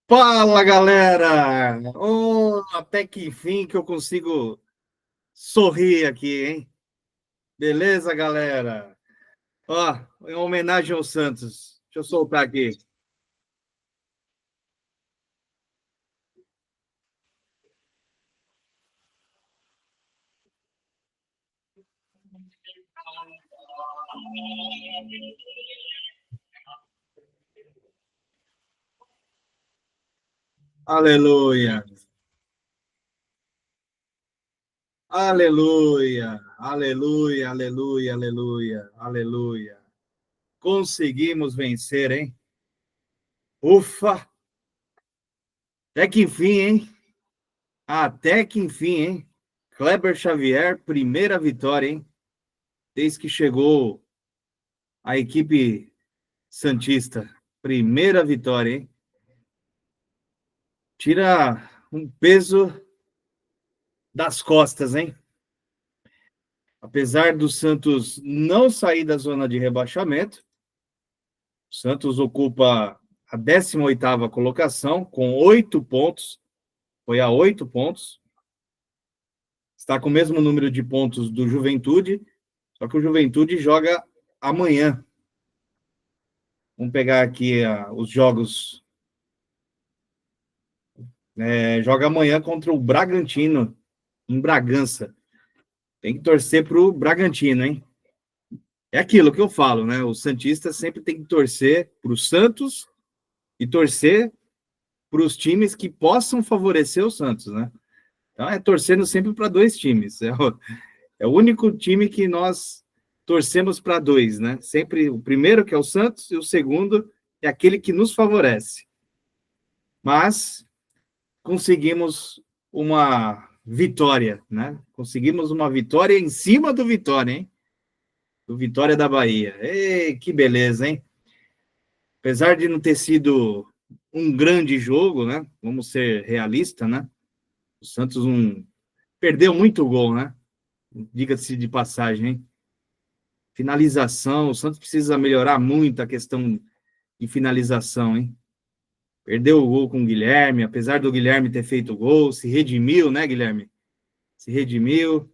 Fala, galera! Oh, até que enfim que eu consigo sorrir aqui, hein? Beleza, galera? Ó, em homenagem ao Santos. Deixa eu soltar aqui. Aleluia! Aleluia! Aleluia, aleluia, aleluia, aleluia. Conseguimos vencer, hein? Ufa! Até que enfim, hein? Até que enfim, hein? Kleber Xavier, primeira vitória, hein? Desde que chegou a equipe Santista. Primeira vitória, hein? Tira um peso das costas, hein? Apesar do Santos não sair da zona de rebaixamento, o Santos ocupa a 18ª colocação com 8 pontos. Foi a 8 pontos. Está com o mesmo número de pontos do Juventude, só que o Juventude joga amanhã. Vamos pegar aqui os jogos. Joga amanhã contra o Bragantino, em Bragança. Tem que torcer para o Bragantino, hein? É aquilo que eu falo, né? O Santista sempre tem que torcer para o Santos e torcer para os times que possam favorecer o Santos, né? Então é torcendo sempre para dois times. É o único time que nós torcemos para dois, né? Sempre o primeiro, que é o Santos, e o segundo é aquele que nos favorece. Mas conseguimos uma vitória, né? Conseguimos uma vitória em cima do Vitória, hein? Do Vitória da Bahia. Ei, que beleza, hein? Apesar de não ter sido um grande jogo, né? Vamos ser realistas, né? O Santos perdeu muito gol, né? Diga-se de passagem, hein? Finalização, o Santos precisa melhorar muito a questão de finalização, hein? Perdeu o gol com o Guilherme, apesar do Guilherme ter feito gol, se redimiu, né, Guilherme? Se redimiu.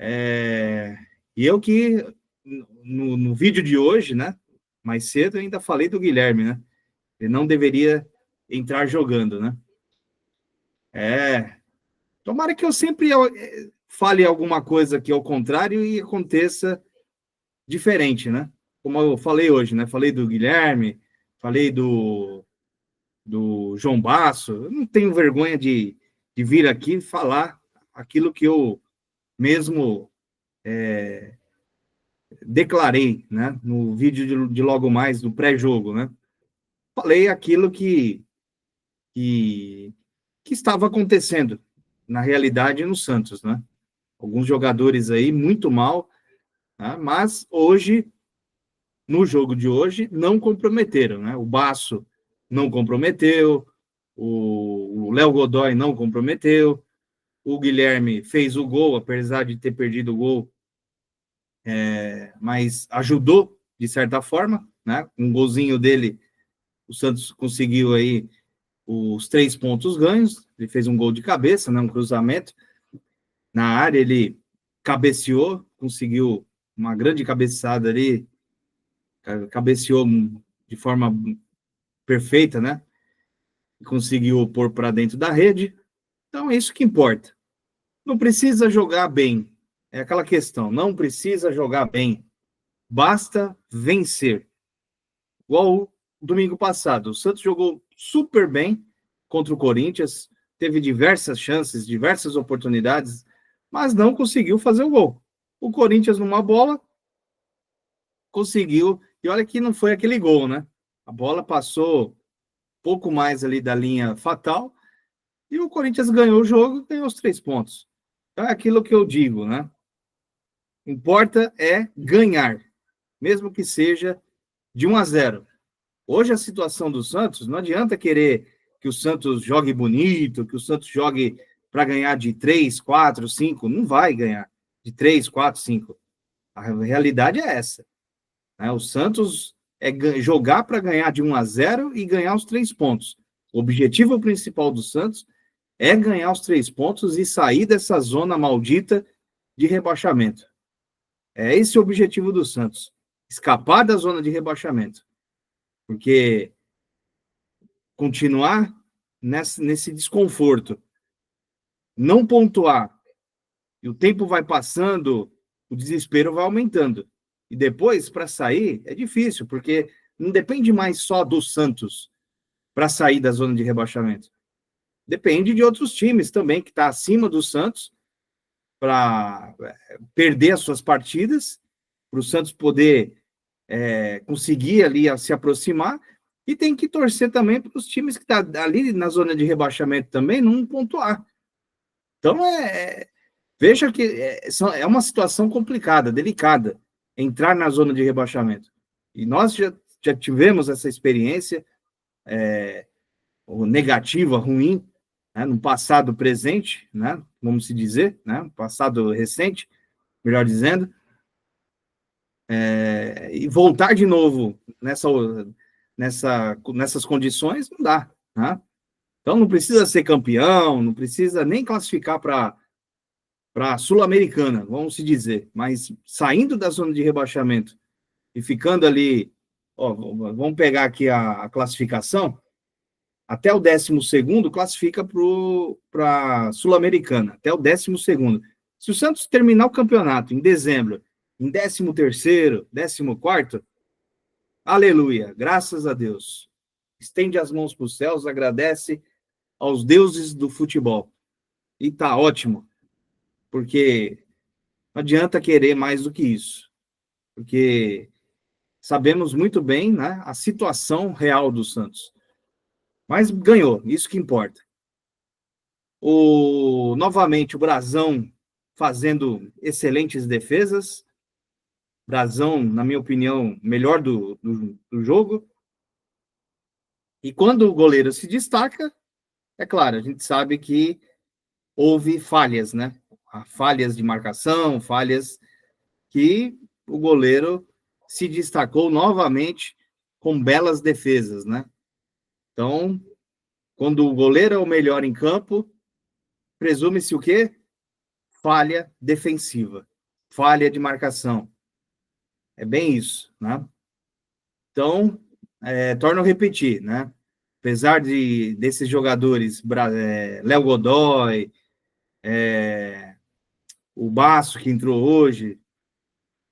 E eu que, no vídeo de hoje, né, mais cedo, ainda falei do Guilherme, né? Ele não deveria entrar jogando, né? Tomara que eu sempre fale alguma coisa aqui ao contrário e aconteça diferente, né? Como eu falei hoje, né? Falei do Guilherme, falei do João Basso. Eu não tenho vergonha de vir aqui falar aquilo que eu mesmo declarei, né? No vídeo de logo mais, do pré-jogo, né? Falei aquilo que, que estava acontecendo na realidade no Santos, né? Alguns jogadores aí muito mal, né? Mas hoje, no jogo de hoje, não comprometeram, né? O Basso não comprometeu, o Léo Godoy não comprometeu, o Guilherme fez o gol, apesar de ter perdido o gol, mas ajudou de certa forma, né? Um golzinho dele, o Santos conseguiu aí os 3 pontos ganhos. Ele fez um gol de cabeça, né? Um cruzamento na área, ele cabeceou, conseguiu uma grande cabeçada ali, cabeceou de forma perfeita, né? Conseguiu pôr para dentro da rede. Então é isso que importa. Não precisa jogar bem. É aquela questão, não precisa jogar bem. Basta vencer. Igual o domingo passado. O Santos jogou super bem contra o Corinthians, teve diversas chances, diversas oportunidades, mas não conseguiu fazer o gol. O Corinthians, numa bola, conseguiu, e olha que não foi aquele gol, né? A bola passou pouco mais ali da linha fatal, e o Corinthians ganhou o jogo e ganhou os 3 pontos. Então é aquilo que eu digo, né? Importa é ganhar, mesmo que seja de 1-0. Hoje a situação do Santos, não adianta querer que o Santos jogue bonito, que o Santos jogue para ganhar de 3, 4, 5, não vai ganhar de 3, 4, 5. A realidade é essa, né? O Santos é jogar para ganhar de 1-0 e ganhar os 3 pontos. O objetivo principal do Santos é ganhar os 3 pontos e sair dessa zona maldita de rebaixamento. É esse o objetivo do Santos, escapar da zona de rebaixamento. Porque continuar nesse desconforto, não pontuar, e o tempo vai passando, o desespero vai aumentando. E depois, para sair, é difícil, porque não depende mais só do Santos para sair da zona de rebaixamento. Depende de outros times também, que está acima do Santos, para perder as suas partidas, para o Santos poder conseguir ali se aproximar, e tem que torcer também para os times que estão ali na zona de rebaixamento também não pontuar. Então, veja que é uma situação complicada, delicada, entrar na zona de rebaixamento. E nós já tivemos essa experiência negativa, ruim, né, no passado presente, né, vamos se dizer, né, passado recente, melhor dizendo, e voltar de novo nessas condições não dá, né? Então não precisa ser campeão, não precisa nem classificar para a Sul-Americana, vamos se dizer, mas saindo da zona de rebaixamento e ficando ali, vamos pegar aqui a classificação, até o 12º classifica para a Sul-Americana, até o 12º. Se o Santos terminar o campeonato em dezembro, em 13º, 14º, aleluia, graças a Deus. Estende as mãos para os céus, agradece aos deuses do futebol. E tá ótimo, porque não adianta querer mais do que isso. Porque sabemos muito bem, né, a situação real do Santos. Mas ganhou, isso que importa. Novamente, o Brazão fazendo excelentes defesas. Brazão, na minha opinião, melhor do jogo. E quando o goleiro se destaca, é claro, a gente sabe que houve falhas, né? Falhas de marcação, falhas que o goleiro se destacou novamente com belas defesas, né? Então, quando o goleiro é o melhor em campo, presume-se o quê? Falha defensiva, falha de marcação. É bem isso, né? Então, torno a repetir, né? Apesar desses jogadores, Léo Godoy, o Basso, que entrou hoje,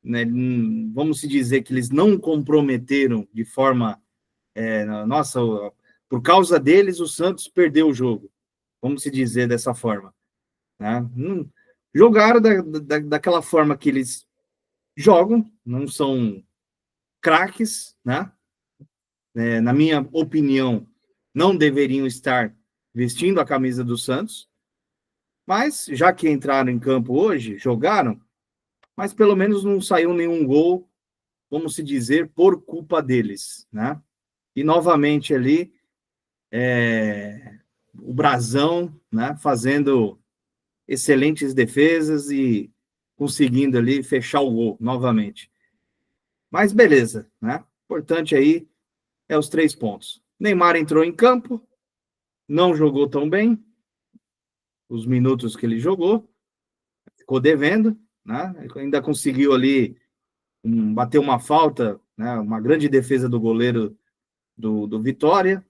né, vamos se dizer que eles não comprometeram de forma... nossa, por causa deles, o Santos perdeu o jogo. Vamos se dizer dessa forma. Né? Jogaram daquela forma que eles jogam, não são craques, né? Na minha opinião, não deveriam estar vestindo a camisa do Santos, mas já que entraram em campo hoje, jogaram, mas pelo menos não saiu nenhum gol, vamos se dizer, por culpa deles, né? E novamente ali, o Brazão, né, fazendo excelentes defesas e conseguindo ali fechar o gol novamente. Mas beleza, né? Importante aí é os 3 pontos. Neymar entrou em campo, não jogou tão bem, os minutos que ele jogou, ficou devendo, né? Ainda conseguiu ali bater uma falta, né? Uma grande defesa do goleiro do Vitória,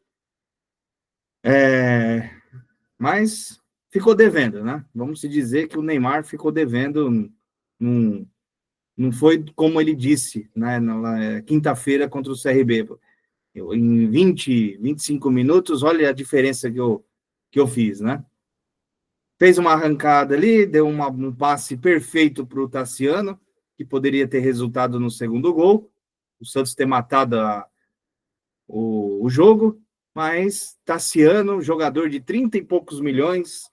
mas ficou devendo, né? Vamos se dizer que o Neymar ficou devendo, não foi como ele disse, né? Na quinta-feira contra o CRB. Em 25 minutos, olha a diferença que eu fiz, né? Fez uma arrancada ali, deu um passe perfeito para o Tassiano, que poderia ter resultado no segundo gol, o Santos ter matado o jogo, mas Tassiano, jogador de 30 e poucos milhões,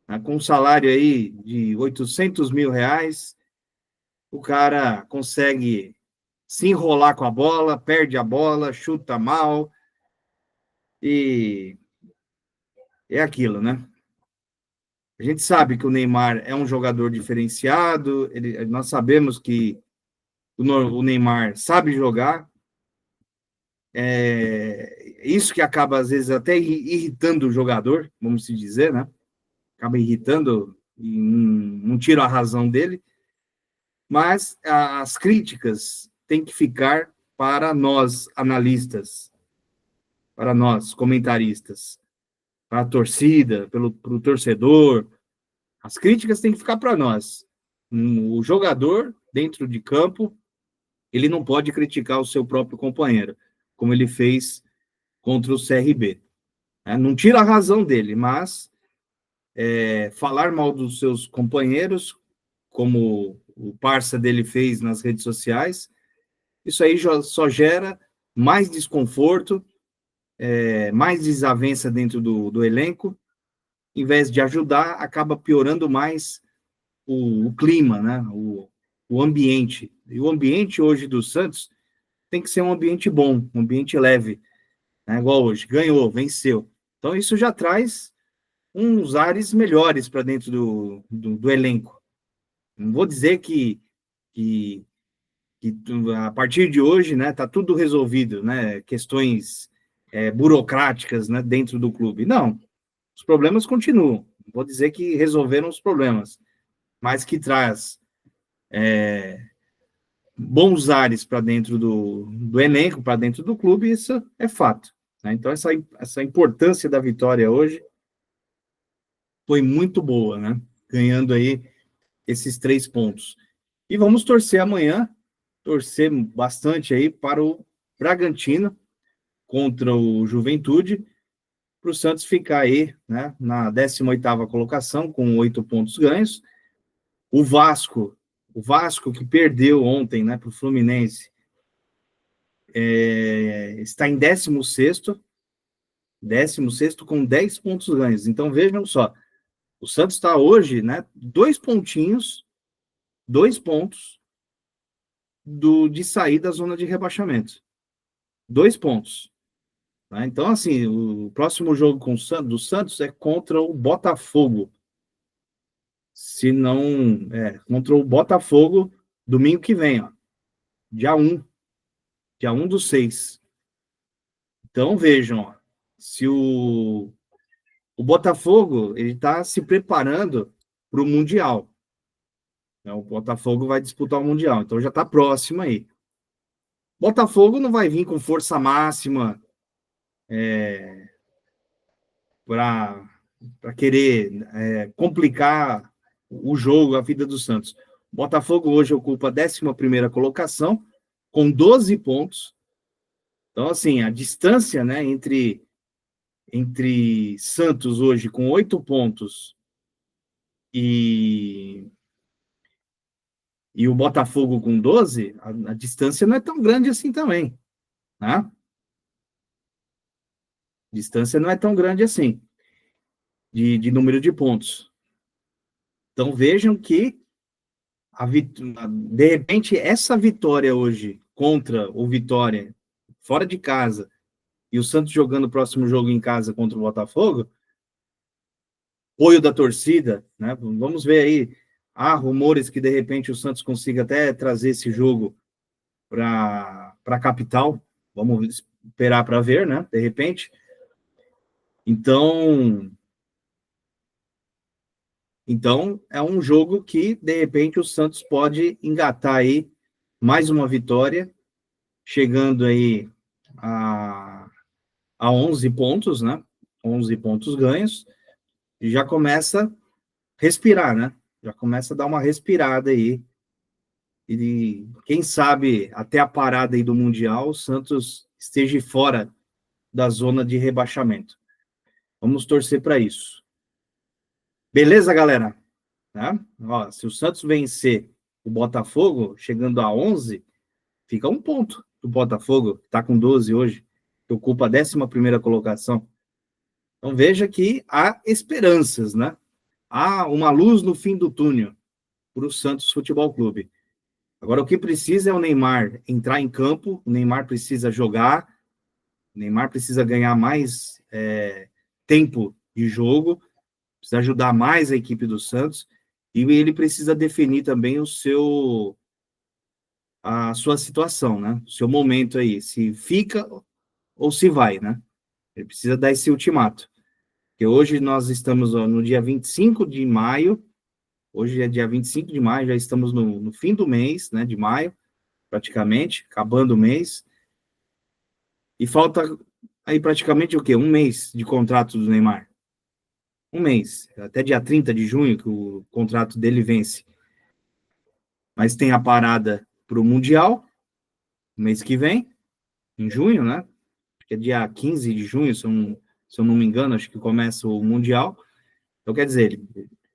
né, com um salário aí de 800 mil reais, o cara consegue se enrolar com a bola, perde a bola, chuta mal, e é aquilo, né? A gente sabe que o Neymar é um jogador diferenciado, nós sabemos que o Neymar sabe jogar, Isso que acaba, às vezes, até irritando o jogador, vamos se dizer, né? Acaba irritando e não tira a razão dele. Mas as críticas têm que ficar para nós, analistas, para nós, comentaristas, para a torcida, para o torcedor. As críticas têm que ficar para nós. O jogador, dentro de campo, ele não pode criticar o seu próprio companheiro, como ele fez contra o CRB. Não tira a razão dele, mas falar mal dos seus companheiros, como o parça dele fez nas redes sociais, isso aí só gera mais desconforto, mais desavença dentro do elenco. Em vez de ajudar, acaba piorando mais o clima, né? O ambiente. E o ambiente hoje do Santos tem que ser um ambiente bom, um ambiente leve, né? Igual hoje, ganhou, venceu. Então isso já traz uns ares melhores para dentro do elenco. Não vou dizer que a partir de hoje, né, tá tudo resolvido, né? Questões burocráticas, né, dentro do clube. Não, os problemas continuam. Não vou dizer que resolveram os problemas, mas que traz bons ares para dentro do elenco, para dentro do clube, isso é fato. Né? Então, essa importância da vitória hoje foi muito boa, né? Ganhando aí esses 3 pontos. E vamos torcer amanhã, torcer bastante aí para o Bragantino contra o Juventude, para o Santos ficar aí, né, na 18ª colocação, com 8 pontos ganhos. O Vasco que perdeu ontem, né, para o Fluminense, está em 16º com 10 pontos ganhos. Então, vejam só, o Santos está hoje, né, 2 pontos de sair da zona de rebaixamento. 2 pontos. Né? Então, assim, o próximo jogo do Santos é contra o Botafogo. Se não... contra o Botafogo, domingo que vem, ó, dia 1/6. Então, vejam, ó, se o Botafogo ele está se preparando para o Mundial. Né? O Botafogo vai disputar o Mundial, então já está próximo aí. Botafogo não vai vir com força máxima para querer complicar o jogo, a vida do Santos. O Botafogo hoje ocupa a 11ª colocação, com 12 pontos. Então, assim, a distância, né, entre Santos hoje com 8 pontos e o Botafogo com 12, a distância não é tão grande assim também, né? A distância não é tão grande assim, de número de pontos. Então, vejam que, de repente, essa vitória hoje contra o Vitória, fora de casa, e o Santos jogando o próximo jogo em casa contra o Botafogo, apoio da torcida, né? Vamos ver aí, há rumores que, de repente, o Santos consiga até trazer esse jogo para a capital. Vamos esperar para ver, né? De repente. Então, é um jogo que, de repente, o Santos pode engatar aí mais uma vitória, chegando aí a 11 pontos, né? 11 pontos ganhos, e já começa a respirar, né? Já começa a dar uma respirada aí. E quem sabe até a parada aí do Mundial, o Santos esteja fora da zona de rebaixamento. Vamos torcer para isso. Beleza, galera? Tá? Ó, se o Santos vencer o Botafogo, chegando a 11, fica 1 ponto do Botafogo, que está com 12 hoje, que ocupa a 11ª colocação. Então veja que há esperanças, né? Há uma luz no fim do túnel para o Santos Futebol Clube. Agora, o que precisa é o Neymar entrar em campo, o Neymar precisa jogar, o Neymar precisa ganhar mais tempo de jogo, precisa ajudar mais a equipe do Santos, e ele precisa definir também a sua situação, né? O seu momento aí, se fica ou se vai, né? Ele precisa dar esse ultimato. Porque hoje nós estamos no dia 25 de maio, hoje é dia 25 de maio, já estamos no fim do mês, né, de maio, praticamente, acabando o mês, e falta aí praticamente o quê? Um mês de contrato do Neymar. Um mês, até dia 30 de junho, que o contrato dele vence. Mas tem a parada para o Mundial, mês que vem, em junho, né? Que é dia 15 de junho, se eu não me engano, acho que começa o Mundial. Então, quer dizer,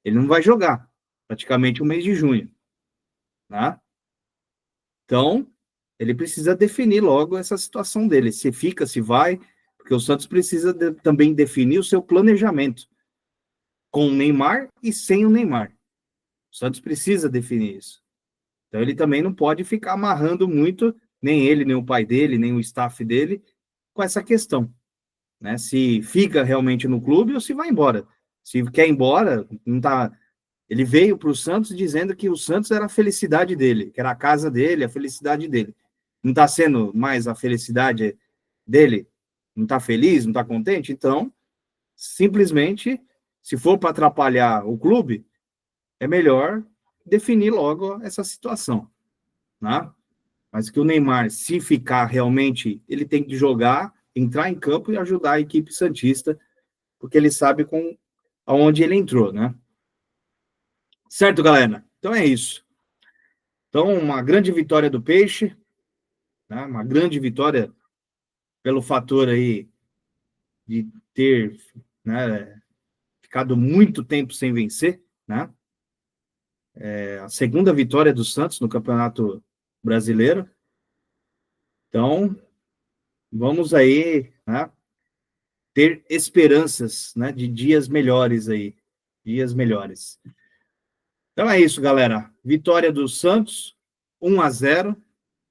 ele não vai jogar praticamente o mês de junho, né? Então, ele precisa definir logo essa situação dele, se fica, se vai, porque o Santos precisa também definir o seu planejamento com o Neymar e sem o Neymar. O Santos precisa definir isso. Então, ele também não pode ficar amarrando muito, nem ele, nem o pai dele, nem o staff dele, com essa questão, né? Se fica realmente no clube ou se vai embora. Se quer ir embora, não tá. Ele veio para o Santos dizendo que o Santos era a felicidade dele, que era a casa dele, a felicidade dele. Não está sendo mais a felicidade dele? Não está feliz? Não está contente? Então, simplesmente, se for para atrapalhar o clube, é melhor definir logo essa situação, né? Mas que o Neymar, se ficar realmente, ele tem que jogar, entrar em campo e ajudar a equipe santista, porque ele sabe aonde ele entrou, né? Certo, galera? Então é isso. Então, uma grande vitória do Peixe, né? Uma grande vitória pelo fator aí de ter, né, ficado muito tempo sem vencer, né? É a segunda vitória do Santos no Campeonato Brasileiro. Então, vamos aí, né, ter esperanças, né, de dias melhores aí, dias melhores. Então é isso, galera. Vitória do Santos, 1-0,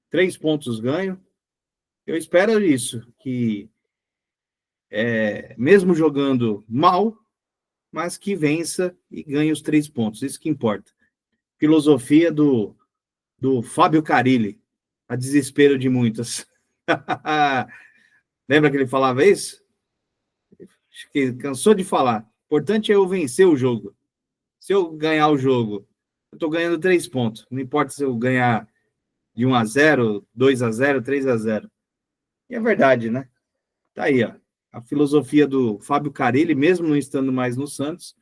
3 pontos ganho. Eu espero isso, que mesmo jogando mal, mas que vença e ganhe os 3 pontos. Isso que importa. Filosofia do Fábio Carilli, a desespero de muitas. Lembra que ele falava isso? Acho que cansou de falar. O importante é eu vencer o jogo. Se eu ganhar o jogo, eu estou ganhando 3 pontos. Não importa se eu ganhar de 1-0, 2-0, 3-0. E é verdade, né? Tá aí, ó. A filosofia do Fábio Carilli, mesmo não estando mais no Santos,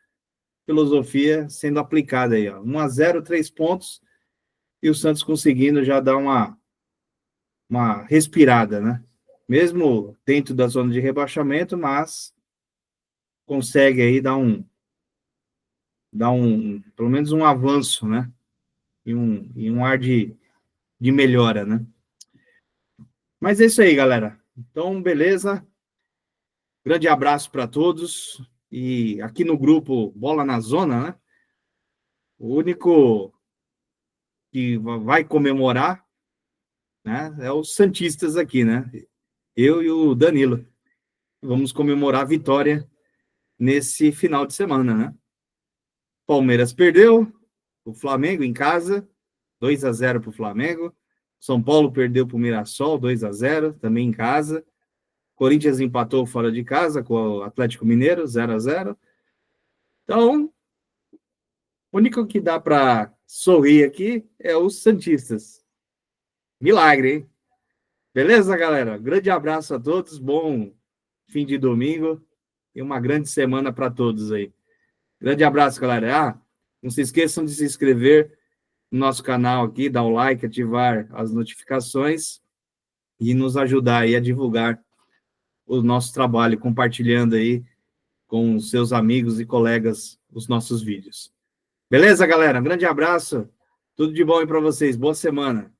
filosofia sendo aplicada aí, ó. 1-0, 3 pontos, e o Santos conseguindo já dar uma respirada, né? Mesmo dentro da zona de rebaixamento, mas consegue aí pelo menos um avanço, né? E um ar de melhora, né? Mas é isso aí, galera. Então, beleza. Grande abraço para todos. E aqui no grupo Bola na Zona, né? O único que vai comemorar, né, é os santistas aqui, né? Eu e o Danilo. Vamos comemorar a vitória nesse final de semana, né? Palmeiras perdeu, o Flamengo em casa, 2-0 para o Flamengo. São Paulo perdeu para o Mirassol, 2-0, também em casa. Corinthians empatou fora de casa com o Atlético Mineiro, 0-0. Então, o único que dá para sorrir aqui é os santistas. Milagre, hein? Beleza, galera? Grande abraço a todos, bom fim de domingo e uma grande semana para todos aí. Grande abraço, galera. Não se esqueçam de se inscrever no nosso canal aqui, dar o like, ativar as notificações e nos ajudar aí a divulgar o nosso trabalho, compartilhando aí com seus amigos e colegas os nossos vídeos. Beleza, galera? Um grande abraço. Tudo de bom aí para vocês. Boa semana.